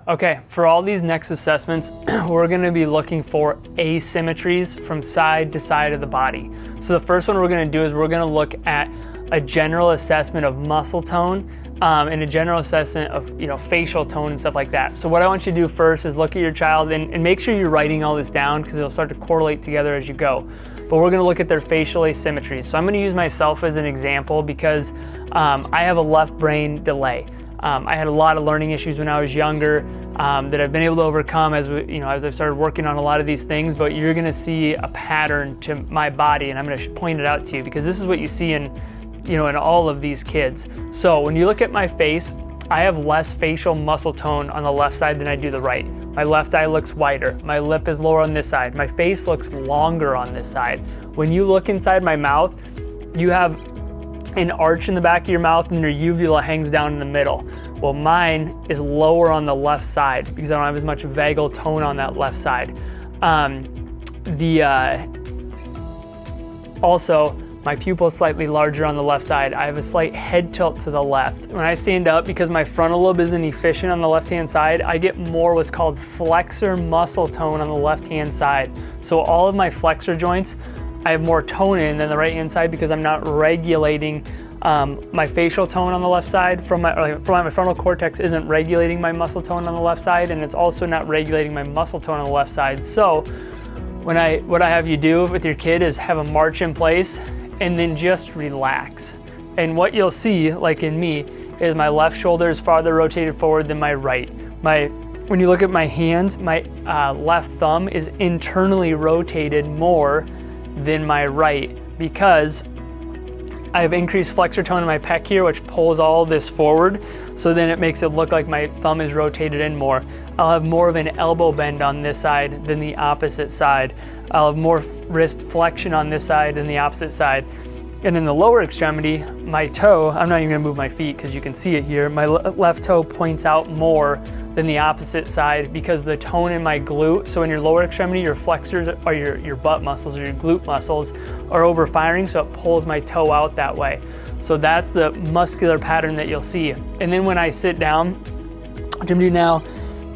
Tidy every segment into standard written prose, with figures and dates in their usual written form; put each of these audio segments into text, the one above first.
Okay, for all these next assessments, we're gonna be looking for asymmetries from side to side of the body. So the first one we're gonna do is we're gonna look at a general assessment of muscle tone and a general assessment of facial tone and stuff like that. So what I want you to do first is look at your child and make sure you're writing all this down because it'll start to correlate together as you go. But we're gonna look at their facial asymmetries. So I'm gonna use myself as an example because I have a left brain delay. I had a lot of learning issues when I was younger that I've been able to overcome as I've started working on a lot of these things, but you're gonna see a pattern to my body and I'm gonna point it out to you because this is what you see in all of these kids. So when you look at my face, I have less facial muscle tone on the left side than I do the right. My left eye looks wider. My lip is lower on this side. My face looks longer on this side. When you look inside my mouth, you have an arch in the back of your mouth and your uvula hangs down in the middle. Well, mine is lower on the left side because I don't have as much vagal tone on that left side. Also, my pupil is slightly larger on the left side. I have a slight head tilt to the left. When I stand up, because my frontal lobe isn't efficient on the left-hand side, I get more what's called flexor muscle tone on the left-hand side. So all of my flexor joints, I have more tone in than the right-hand side because I'm not regulating my facial tone on the left side. From my frontal cortex isn't regulating my muscle tone on the left side, and it's also not regulating my muscle tone on the left side. So what I have you do with your kid is have a march in place and then just relax. And what you'll see, like in me, is my left shoulder is farther rotated forward than my right. When you look at my hands, my left thumb is internally rotated more than my right because I have increased flexor tone in my pec here, which pulls all this forward. So then it makes it look like my thumb is rotated in more. I'll have more of an elbow bend on this side than the opposite side. I'll have more wrist flexion on this side than the opposite side. And in the lower extremity, my toe, I'm not even gonna move my feet because you can see it here, my left toe points out more than the opposite side because the tone in my glute, so in your lower extremity, your flexors or your butt muscles or your glute muscles are overfiring, so it pulls my toe out that way. So that's the muscular pattern that you'll see. And then when I sit down, which I'm doing now,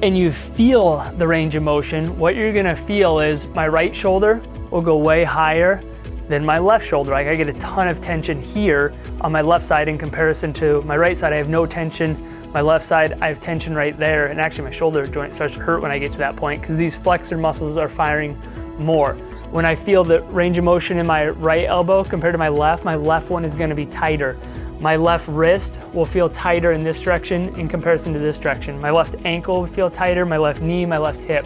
and you feel the range of motion, what you're gonna feel is my right shoulder will go way higher than my left shoulder. Like I get a ton of tension here on my left side in comparison to my right side. I have no tension. My left side, I have tension right there. And actually my shoulder joint starts to hurt when I get to that point because these flexor muscles are firing more. When I feel the range of motion in my right elbow compared to my left one is gonna be tighter. My left wrist will feel tighter in this direction in comparison to this direction. My left ankle will feel tighter, my left knee, my left hip.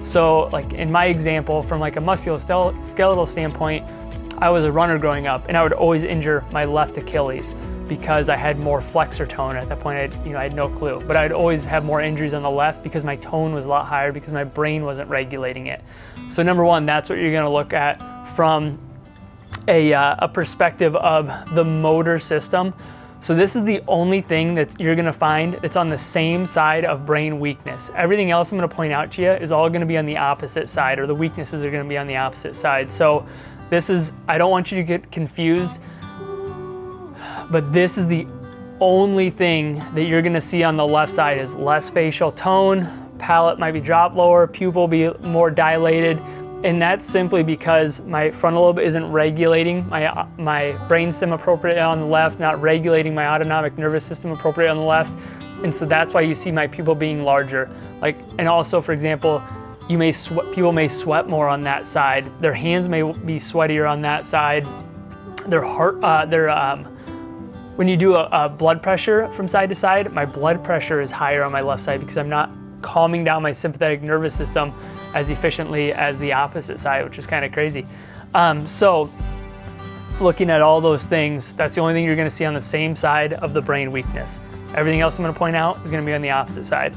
So like in my example, from like a musculoskeletal standpoint, I was a runner growing up and I would always injure my left Achilles because I had more flexor tone. At that point, I had no clue. But I'd always have more injuries on the left because my tone was a lot higher because my brain wasn't regulating it. So number one, that's what you're gonna look at from a perspective of the motor system. So this is the only thing that you're gonna find that's on the same side of brain weakness. Everything else I'm gonna point out to you is all gonna be on the opposite side, or the weaknesses are gonna be on the opposite side. So I don't want you to get confused, but this is the only thing that you're gonna see on the left side is less facial tone, palate might be dropped lower, pupil be more dilated, and that's simply because my frontal lobe isn't regulating my brainstem appropriately on the left, not regulating my autonomic nervous system appropriately on the left, and so that's why you see my pupil being larger. And also, for example, people may sweat more on that side. Their hands may be sweatier on that side. When you do a blood pressure from side to side, my blood pressure is higher on my left side because I'm not calming down my sympathetic nervous system as efficiently as the opposite side, which is kind of crazy. So looking at all those things, that's the only thing you're gonna see on the same side of the brain weakness. Everything else I'm gonna point out is gonna be on the opposite side.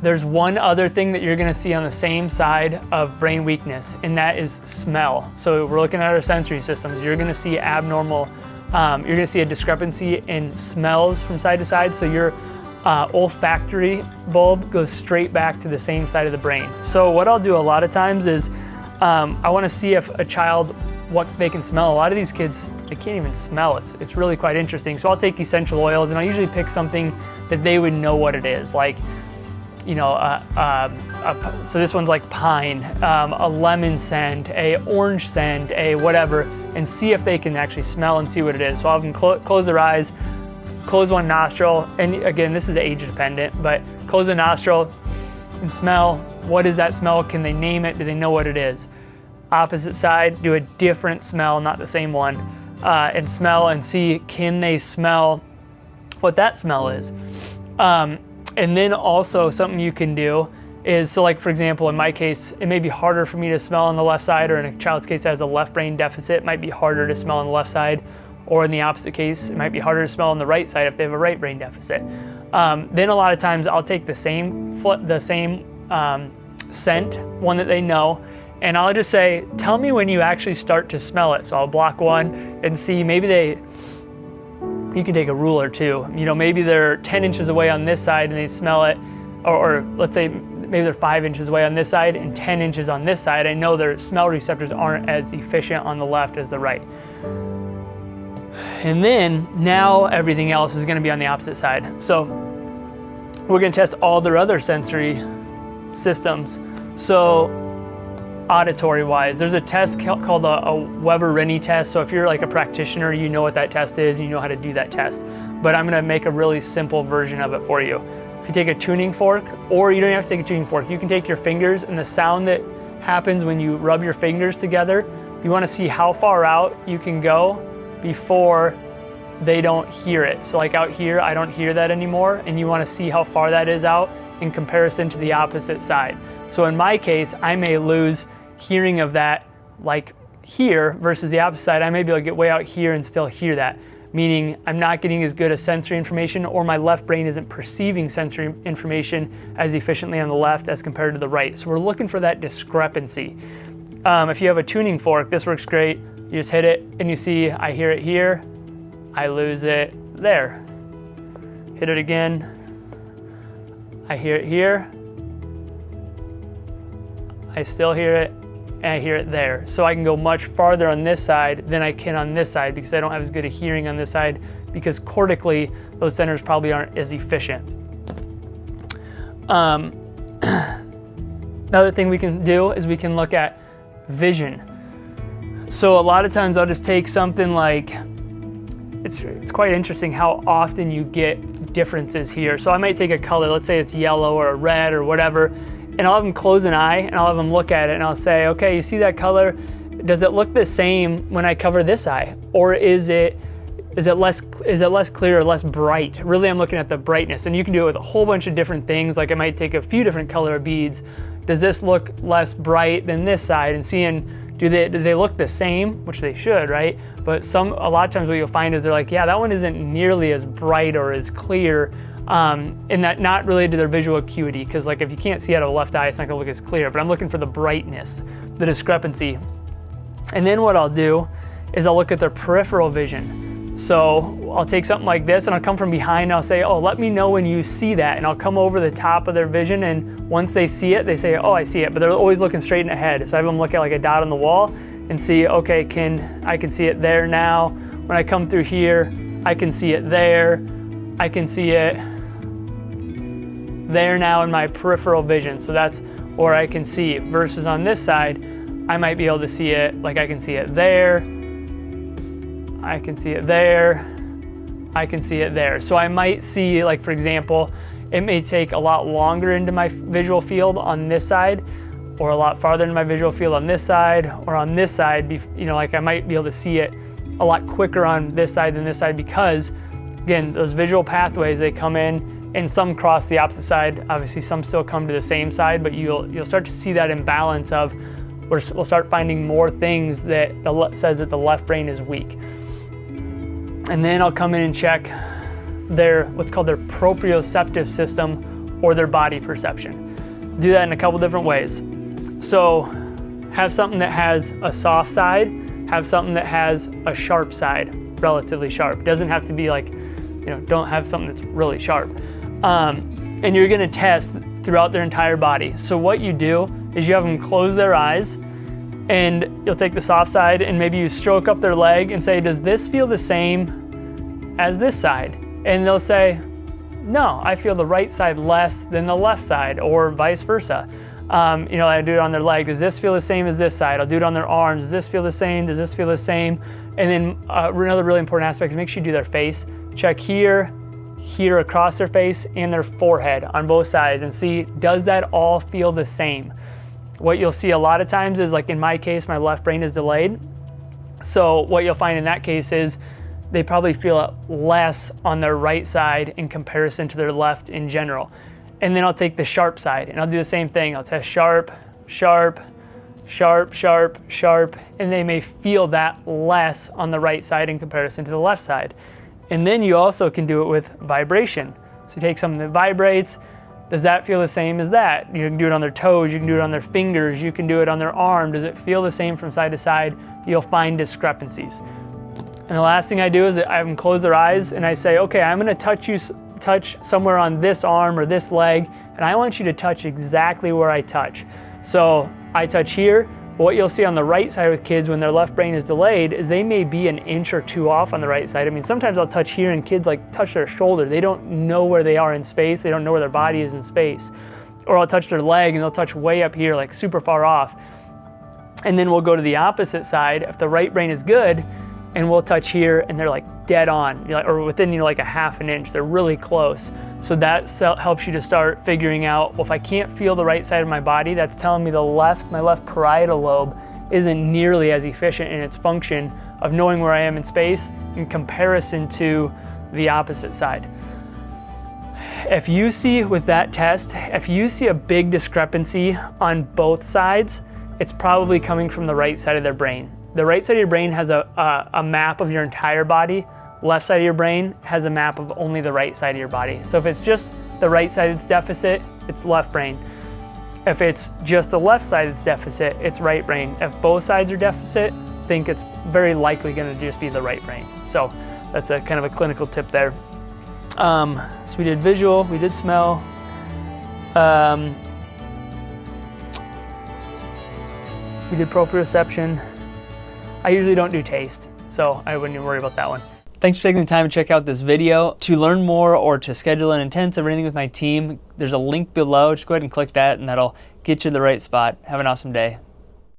There's one other thing that you're gonna see on the same side of brain weakness, and that is smell. So we're looking at our sensory systems. You're gonna see you're gonna see a discrepancy in smells from side to side. So your olfactory bulb goes straight back to the same side of the brain. So what I'll do a lot of times is I wanna see if a child, what they can smell. A lot of these kids, they can't even smell. It's really quite interesting. So I'll take essential oils and I'll usually pick something that they would know what it is. Like so this one's like pine, a lemon scent, a orange scent, a whatever, and see if they can actually smell and see what it is. So I'll have them close their eyes, close one nostril, and again, this is age dependent, but close a nostril and smell. What is that smell? Can they name it? Do they know what it is? Opposite side, do a different smell, not the same one, and smell and see, can they smell what that smell is? And then also something you can do is, so like for example, in my case, it may be harder for me to smell on the left side, or in a child's case that has a left brain deficit, it might be harder to smell on the left side, or in the opposite case, it might be harder to smell on the right side if they have a right brain deficit. Then a lot of times I'll take the same scent, one that they know, and I'll just say, tell me when you actually start to smell it. So I'll block one and see, maybe you can take a ruler too. Maybe they're 10 inches away on this side and they smell it, or let's say maybe they're 5 inches away on this side and 10 inches on this side. I know their smell receptors aren't as efficient on the left as the right. And then now everything else is going to be on the opposite side. So we're going to test all their other sensory systems. So auditory wise, there's a test called a Weber-Rennie test. So if you're like a practitioner, you know what that test is and you know how to do that test. But I'm going to make a really simple version of it for you. If you take a tuning fork, or you don't have to take a tuning fork, you can take your fingers, and the sound that happens when you rub your fingers together, you want to see how far out you can go before they don't hear it. So like out here, I don't hear that anymore, and you want to see how far that is out in comparison to the opposite side. So in my case, I may lose hearing of that like here versus the opposite side. I may be able to get way out here and still hear that, meaning I'm not getting as good a sensory information, or my left brain isn't perceiving sensory information as efficiently on the left as compared to the right. So we're looking for that discrepancy. If you have a tuning fork, this works great. You just hit it and you see, I hear it here, I lose it there. Hit it again, I hear it here, I still hear it, and I hear it there. So I can go much farther on this side than I can on this side, because I don't have as good a hearing on this side, because cortically, those centers probably aren't as efficient. Another thing we can do is we can look at vision. So a lot of times I'll just take something like, it's quite interesting how often you get differences here. So I might take a color, let's say it's yellow or red or whatever, and I'll have them close an eye and I'll have them look at it and I'll say, okay, you see that color? Does it look the same when I cover this eye? Or is it less clear or less bright? Really, I'm looking at the brightness, and you can do it with a whole bunch of different things. Like I might take a few different color beads. Does this look less bright than this side? And seeing, do they look the same? Which they should, right? But a lot of times what you'll find is they're like, yeah, that one isn't nearly as bright or as clear, and that not related to their visual acuity, because like if you can't see out of the left eye, it's not gonna look as clear, but I'm looking for the brightness, the discrepancy. And then what I'll do is I'll look at their peripheral vision. So I'll take something like this and I'll come from behind and I'll say, oh, let me know when you see that. And I'll come over the top of their vision, and once they see it, they say, oh, I see it, but they're always looking straight ahead. So I have them look at like a dot on the wall and see, okay, I can see it there now. When I come through here, I can see it there. I can see it there now in my peripheral vision. So that's where I can see, versus on this side, I might be able to see it, like I can see it there, I can see it there, I can see it there. So I might see, like for example, it may take a lot longer into my visual field on this side, or a lot farther into my visual field on this side, or on this side, like I might be able to see it a lot quicker on this side than this side, because again, those visual pathways, they come in and some cross the opposite side. Obviously some still come to the same side, but you'll start to see that imbalance of, we'll start finding more things that says that the left brain is weak. And then I'll come in and check what's called their proprioceptive system, or their body perception. Do that in a couple different ways. So have something that has a soft side, have something that has a sharp side, relatively sharp. It doesn't have to be like, don't have something that's really sharp. And you're gonna test throughout their entire body. So what you do is you have them close their eyes, and you'll take the soft side and maybe you stroke up their leg and say, does this feel the same as this side? And they'll say, No, I feel the right side less than the left side, or vice versa. You know, I do it on their leg. Does this feel the same as this side? I'll do it on their arms. Does this feel the same? Does this feel the same? And then another really important aspect is make sure you do their face. Check here, here across their face, and their forehead on both sides, and see, does that all feel the same? What you'll see a lot of times is, like in my case, my left brain is delayed. So what you'll find in that case is they probably feel it less on their right side in comparison to their left in general. And then I'll take the sharp side and I'll do the same thing. I'll test sharp, sharp, sharp, sharp, sharp, and they may feel that less on the right side in comparison to the left side. And then you also can do it with vibration. So you take something that vibrates. Does that feel the same as that? You can do it on their toes, you can do it on their fingers, you can do it on their arm. Does it feel the same from side to side? You'll find discrepancies. And the last thing I do is I have them close their eyes and I say, okay, I'm gonna touch somewhere on this arm or this leg, and I want you to touch exactly where I touch. So I touch here. What you'll see on the right side with kids when their left brain is delayed is they may be an inch or two off on the right side. I mean, sometimes I'll touch here and kids like touch their shoulder. They don't know where they are in space. They don't know where their body is in space. Or I'll touch their leg and they'll touch way up here, like super far off. And then we'll go to the opposite side if the right brain is good, and we'll touch here and they're like dead on, or within like a half an inch. They're really close. So that helps you to start figuring out, well, if I can't feel the right side of my body, that's telling me my left parietal lobe isn't nearly as efficient in its function of knowing where I am in space in comparison to the opposite side. If you see with that test, if you see a big discrepancy on both sides, it's probably coming from the right side of their brain. The right side of your brain has a map of your entire body. Left side of your brain has a map of only the right side of your body. So if it's just the right side that's deficit, it's left brain. If it's just the left side that's deficit, it's right brain. If both sides are deficit, think it's very likely going to just be the right brain. So that's a kind of a clinical tip there. So we did visual, we did smell. We did proprioception. I usually don't do taste, so I wouldn't even worry about that one. Thanks for taking the time to check out this video. To learn more or to schedule an intensive or anything with my team, there's a link below. Just go ahead and click that and that'll get you to the right spot. Have an awesome day.